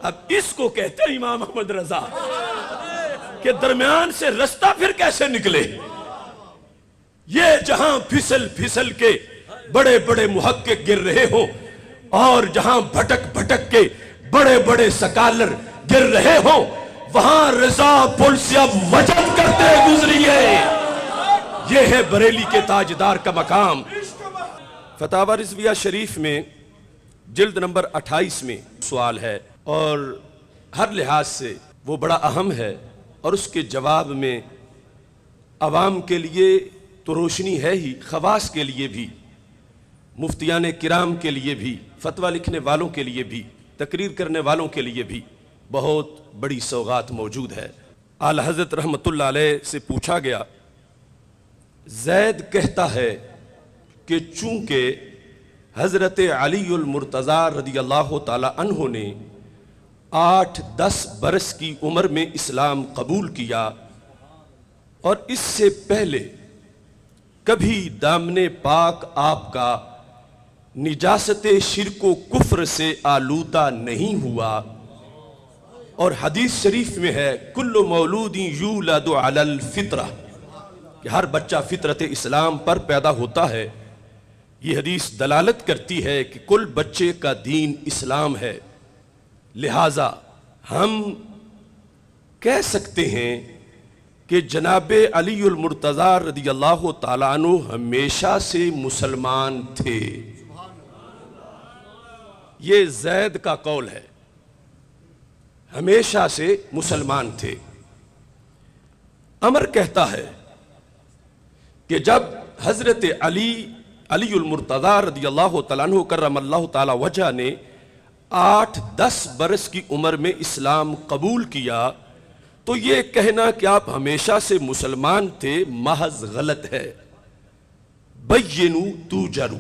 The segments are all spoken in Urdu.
اب اس کو کہتے ہیں امام احمد رضا کہ درمیان سے رستہ پھر کیسے نکلے؟ یہ جہاں پھسل پھسل کے بڑے بڑے محقق گر رہے ہوں اور جہاں بھٹک بھٹک کے بڑے بڑے سکالر گر رہے ہوں، وہاں رضا پل سے اب وجد کرتے گزریے۔ یہ ہے بریلی کے تاجدار کا مقام۔ فتاوی رضویہ شریف میں جلد نمبر 28 میں سوال ہے اور ہر لحاظ سے وہ بڑا اہم ہے، اور اس کے جواب میں عوام کے لیے تو روشنی ہے ہی، خواص کے لیے بھی، مفتیان کرام کے لیے بھی، فتویٰ لکھنے والوں کے لیے بھی، تقریر کرنے والوں کے لیے بھی بہت بڑی سوغات موجود ہے۔ اعلیٰ حضرت رحمت اللہ علیہ سے پوچھا گیا، زید کہتا ہے کہ چونکہ حضرت علی المرتضیٰ رضی اللہ تعالی عنہ نے 8-10 برس کی عمر میں اسلام قبول کیا اور اس سے پہلے کبھی دامن پاک آپ کا نجاست شرک و کفر سے آلودہ نہیں ہوا، اور حدیث شریف میں ہے کل مولود یولد علی الفطرہ، کہ ہر بچہ فطرت اسلام پر پیدا ہوتا ہے۔ یہ حدیث دلالت کرتی ہے کہ کل بچے کا دین اسلام ہے، لہٰذا ہم کہہ سکتے ہیں کہ جناب علی المرتضیٰ رضی اللہ تعالیٰ عنہ ہمیشہ سے مسلمان تھے۔ یہ زید کا قول ہے، ہمیشہ سے مسلمان تھے۔ عمر کہتا ہے کہ جب حضرت علی المرتضیٰ رضی اللہ تعالیٰ عنہ کرم اللہ تعالیٰ وجہ نے 8-10 برس کی عمر میں اسلام قبول کیا تو یہ کہنا کہ آپ ہمیشہ سے مسلمان تھے محض غلط ہے۔ بینو توجرو،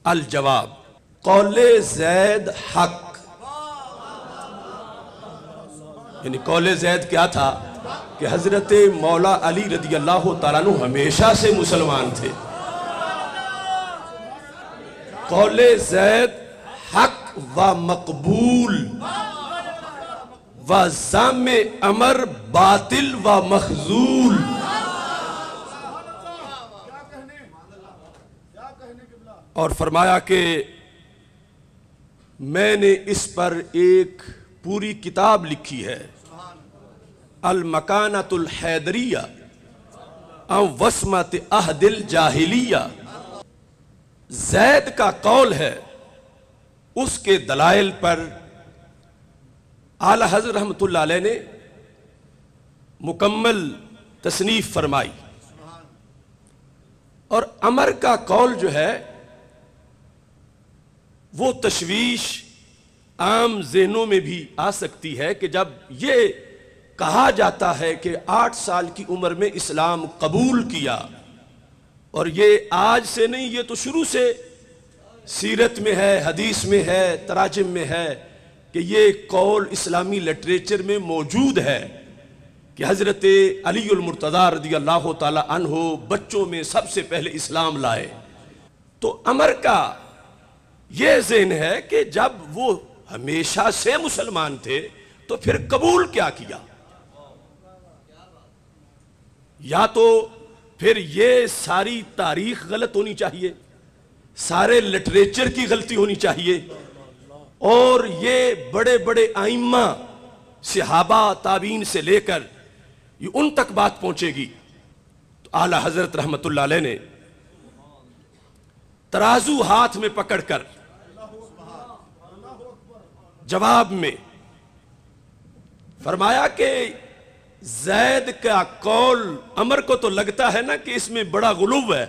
الجواب قول زید حق، یعنی قول زید کیا تھا کہ حضرت مولا علی رضی اللہ تعالیٰ عنہ ہمیشہ سے مسلمان تھے۔ قول زید حق و مقبول و زام امر باطل و مخذول۔ اور فرمایا کہ میں نے اس پر ایک پوری کتاب لکھی ہے، المکانۃ الحیدریہ عن وسمۃ عہد الجاہلیہ۔ زید کا قول ہے، اس کے دلائل پر اعلیٰ حضرت رحمت اللہ علیہ نے مکمل تصنیف فرمائی، اور عمر کا قول جو ہے وہ تشویش عام ذہنوں میں بھی آ سکتی ہے کہ جب یہ کہا جاتا ہے کہ 8 سال کی عمر میں اسلام قبول کیا، اور یہ آج سے نہیں، یہ تو شروع سے سیرت میں ہے، حدیث میں ہے، تراجم میں ہے کہ یہ قول اسلامی لٹریچر میں موجود ہے کہ حضرت علی المرتضیٰ رضی اللہ تعالی عنہ بچوں میں سب سے پہلے اسلام لائے۔ تو عمر کا یہ ذہن ہے کہ جب وہ ہمیشہ سے مسلمان تھے تو پھر قبول کیا کیا؟ یا تو پھر یہ ساری تاریخ غلط ہونی چاہیے، سارے لٹریچر کی غلطی ہونی چاہیے، اور یہ بڑے بڑے ائمہ صحابہ تابعین سے لے کر یہ ان تک بات پہنچے گی۔ تو اعلیٰ حضرت رحمت اللہ علیہ نے ترازو ہاتھ میں پکڑ کر جواب میں فرمایا کہ زید کا قول عمر کو تو لگتا ہے نا کہ اس میں بڑا غلو ہے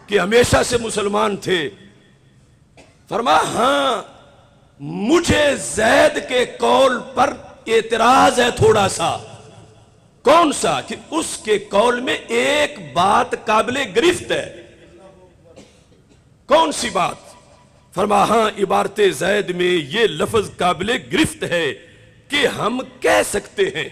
کہ ہمیشہ سے مسلمان تھے۔ فرمایا ہاں مجھے زید کے قول پر اعتراض ہے تھوڑا سا۔ کون سا؟ کہ اس کے قول میں ایک بات قابل گرفت ہے۔ کون سی بات؟ فرمایا ہاں عبارت زید میں یہ لفظ قابل گرفت ہے کہ ہم کہہ سکتے ہیں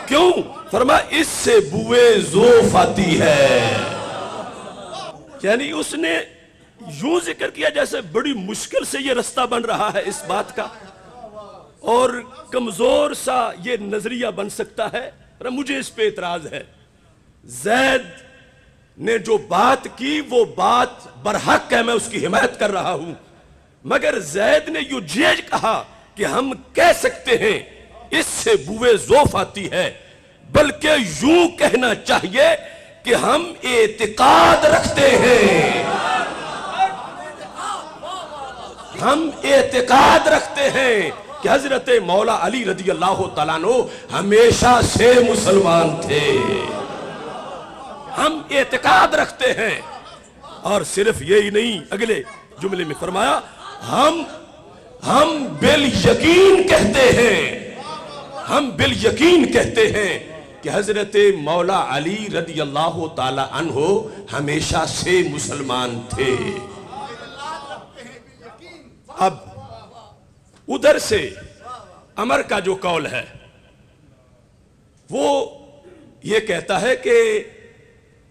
کیوں؟ فرمایا اس سے بوئے زوف آتی ہے۔ یعنی اس نے یوں ذکر کیا جیسے بڑی مشکل سے یہ رستہ بن رہا ہے اس بات کا، اور کمزور سا یہ نظریہ بن سکتا ہے۔ پر مجھے اس پہ اعتراض ہے، زید نے جو بات کی وہ بات برحق ہے، میں اس کی حمایت کر رہا ہوں، مگر زید نے یہ کہا کہ ہم کہہ سکتے ہیں اس سے بوئے ذوف آتی ہے، بلکہ یوں کہنا چاہیے کہ ہم اعتقاد رکھتے ہیں، ہم اعتقاد رکھتے ہیں کہ حضرت مولا علی رضی اللہ تعالیٰ عنہ ہمیشہ سے مسلمان تھے، ہم اعتقاد رکھتے ہیں۔ اور صرف یہی نہیں، اگلے جملے میں فرمایا ہم بالیقین کہتے ہیں، ہم بالیقین کہتے ہیں کہ حضرت مولا علی رضی اللہ تعالی عنہ ہمیشہ سے مسلمان تھے۔ اب ادھر سے عمر کا جو قول ہے وہ یہ کہتا ہے کہ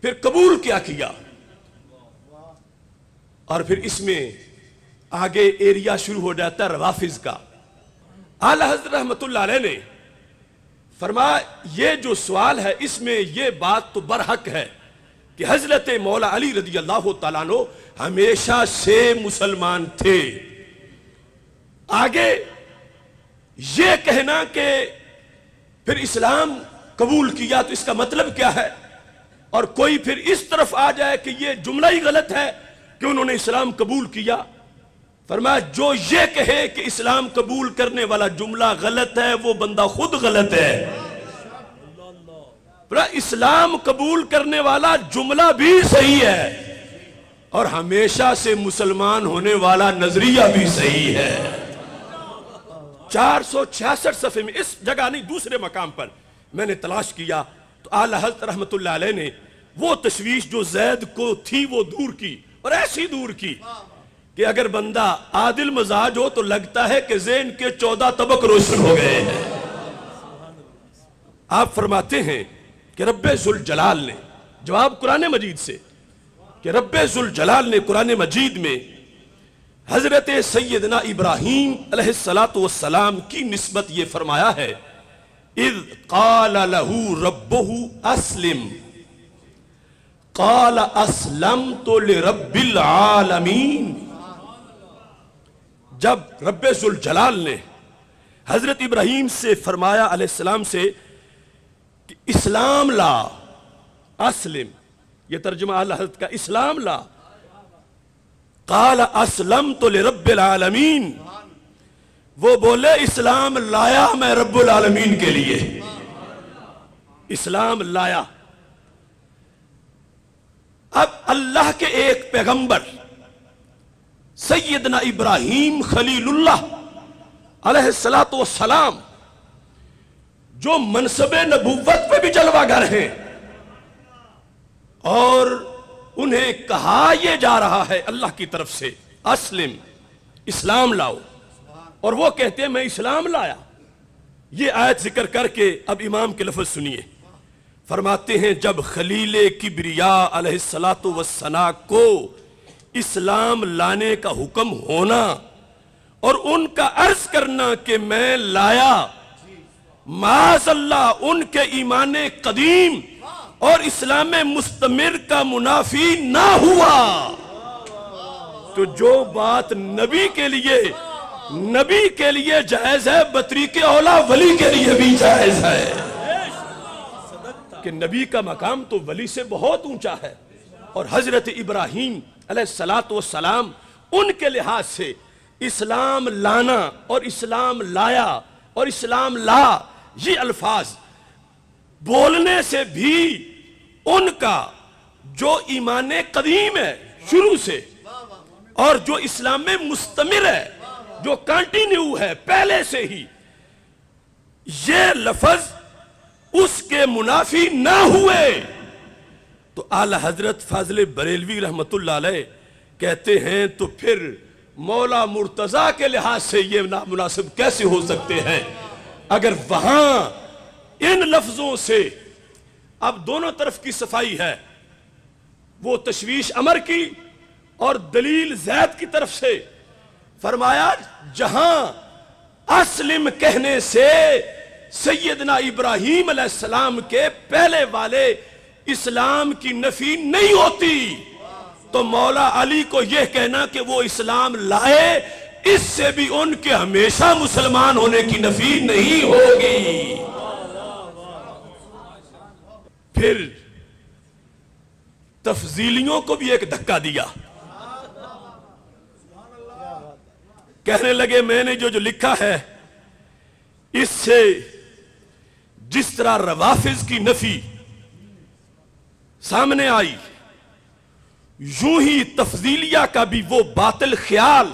پھر قبول کیا اور پھر اس میں آگے ایریا شروع ہو جاتا ہے روافظ کا۔ اعلی حضرت رحمت اللہ علیہ نے فرمایا یہ جو سوال ہے اس میں یہ بات تو برحق ہے کہ حضرت مولا علی رضی اللہ تعالیٰ عنہ ہمیشہ سے مسلمان تھے۔ آگے یہ کہنا کہ پھر اسلام قبول کیا تو اس کا مطلب کیا ہے، اور کوئی پھر اس طرف آ جائے کہ یہ جملہ ہی غلط ہے کہ انہوں نے اسلام قبول کیا۔ فرمایا جو یہ کہے کہ اسلام قبول کرنے والا جملہ غلط ہے وہ بندہ خود غلط ہے، اسلام قبول کرنے والا جملہ بھی صحیح ہے اور ہمیشہ سے مسلمان ہونے والا نظریہ بھی صحیح ہے۔ 466 صفحے میں اس جگہ نہیں دوسرے مقام پر میں نے تلاش کیا تو اعلی حضرت رحمت اللہ علیہ نے وہ تشویش جو زید کو تھی وہ دور کی، اور ایسی دور کی کہ اگر بندہ عادل مزاج ہو تو لگتا ہے کہ ذہن کے 14 طبق روشن ہو گئے ہیں۔ آپ فرماتے ہیں کہ رب ذوالجلال نے جواب قرآن مجید سے کہ رب ذوالجلال نے قرآن مجید میں حضرت سیدنا ابراہیم علیہ السلام کی نسبت یہ فرمایا ہے اذ قال له ربه اسلم قال اسلمت لرب العالمین۔ جب رب ذوالجلال نے حضرت ابراہیم سے فرمایا علیہ السلام سے کہ اسلام لا، اسلم یہ ترجمہ اعلی حضرت کا، اسلام لا، قال اسلمت لرب العالمین، وہ بولے اسلام لایا میں رب العالمین کے لیے، اسلام لایا۔ اب اللہ کے ایک پیغمبر سیدنا ابراہیم خلیل اللہ علیہ السلام جو منصب نبوت پہ بھی جلوہ گر ہیں اور انہیں کہا یہ جا رہا ہے اللہ کی طرف سے اسلم، اسلام لاؤ، اور وہ کہتے ہیں میں اسلام لایا۔ یہ آیت ذکر کر کے اب امام کے لفظ سنیے، فرماتے ہیں جب خلیل کبریاء علیہ السلام کو اسلام لانے کا حکم ہونا اور ان کا عرض کرنا کہ میں لایا، معاذ اللہ ان کے ایمان قدیم اور اسلام مستمر کا منافی نہ ہوا، تو جو بات نبی کے لیے جائز ہے بطریق اولا ولی کے لیے بھی جائز ہے، کہ نبی کا مقام تو ولی سے بہت اونچا ہے، اور حضرت ابراہیم علیہ السلام ان کے لحاظ سے اسلام لانا اور اسلام لایا اور اسلام لا یہ الفاظ بولنے سے بھی ان کا جو ایمان قدیم ہے شروع سے اور جو اسلام میں مستمر ہے جو کنٹینیو ہے پہلے سے ہی، یہ لفظ اس کے منافی نہ ہوئے، تو اعلی حضرت فاضل بریلوی رحمت اللہ علیہ کہتے ہیں تو پھر مولا مرتضیٰ کے لحاظ سے یہ نامناسب کیسے ہو سکتے ہیں اگر وہاں ان لفظوں سے اب دونوں طرف کی صفائی ہے، وہ تشویش امر کی اور دلیل زید کی طرف سے فرمایا جہاں اسلم کہنے سے سیدنا ابراہیم علیہ السلام کے پہلے والے اسلام کی نفی نہیں ہوتی، تو مولا علی کو یہ کہنا کہ وہ اسلام لائے، اس سے بھی ان کے ہمیشہ مسلمان ہونے کی نفی نہیں ہوگی۔ پھر تفضیلیوں کو بھی ایک دھکا دیا، کہنے لگے میں نے جو لکھا ہے اس سے جس طرح روافض کی نفی سامنے آئی، یوں ہی تفضیلیہ کا بھی وہ باطل خیال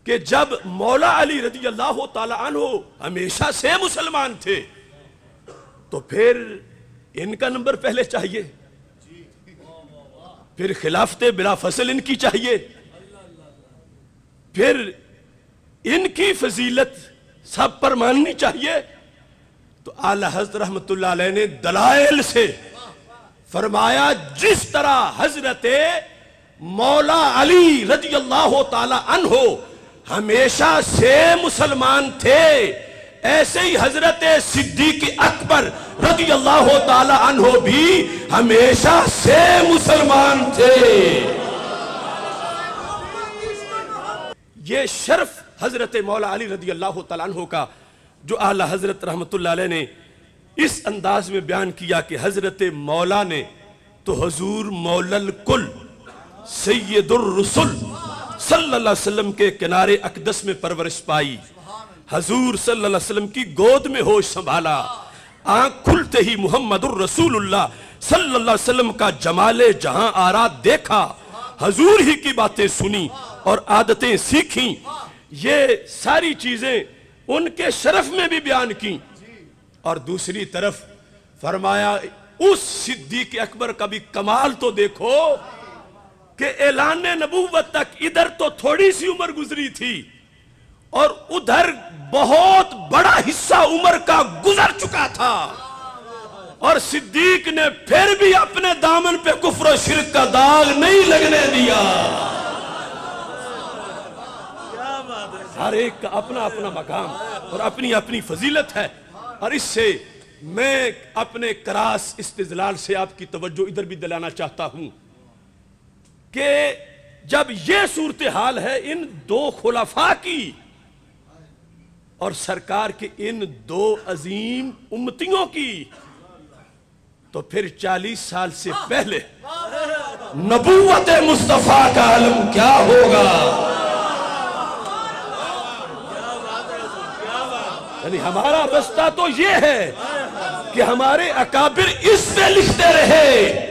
کہ جب مولا علی رضی اللہ تعالی عنہ ہمیشہ سے مسلمان تھے تو پھر ان کا نمبر پہلے چاہیے، پھر خلافت بلا فصل ان کی چاہیے، پھر ان کی فضیلت سب پر ماننی چاہیے۔ تو اعلی حضرت رحمت اللہ علیہ نے دلائل سے فرمایا جس طرح حضرت مولا علی رضی اللہ تعالی عنہ ہمیشہ سے مسلمان تھے، ایسے ہی حضرت صدیق اکبر رضی اللہ تعالی عنہ بھی ہمیشہ سے مسلمان تھے۔ یہ شرف حضرت مولا علی رضی اللہ تعالیٰ عنہ کا جو اعلی حضرت رحمت اللہ علیہ نے اس انداز میں بیان کیا کہ حضرت مولا نے تو حضور مولا الکل سید الرسل صلی اللہ علیہ وسلم کے کنارے اقدس میں پرورش پائی، حضور صلی اللہ علیہ وسلم کی گود میں ہوش سنبھالا، آنکھ کھلتے ہی محمد الرسول اللہ صلی اللہ علیہ وسلم کا جمال جہاں آرا دیکھا، حضور ہی کی باتیں سنی اور عادتیں سیکھیں، یہ ساری چیزیں ان کے شرف میں بھی بیان کی۔ اور دوسری طرف فرمایا اس صدیق اکبر کا بھی کمال تو دیکھو کہ اعلان نبوت تک ادھر تو تھوڑی سی عمر گزری تھی اور ادھر بہت بڑا حصہ عمر کا گزر چکا تھا، اور صدیق نے پھر بھی اپنے دامن پہ کفر و شرک کا داغ نہیں لگنے دیا۔ ہر ایک کا اپنا اپنا مقام اور اپنی اپنی فضیلت ہے، اور اس سے میں اپنے کراس استدلال سے آپ کی توجہ ادھر بھی دلانا چاہتا ہوں کہ جب یہ صورتحال ہے ان دو خلفاء کی اور سرکار کے ان دو عظیم امتیوں کی، تو پھر 40 سال سے پہلے نبوت مصطفیٰ کا علم کیا ہوگا؟ یعنی ہمارا بستہ تو یہ ہے کہ ہمارے اکابر اس سے لکھتے رہے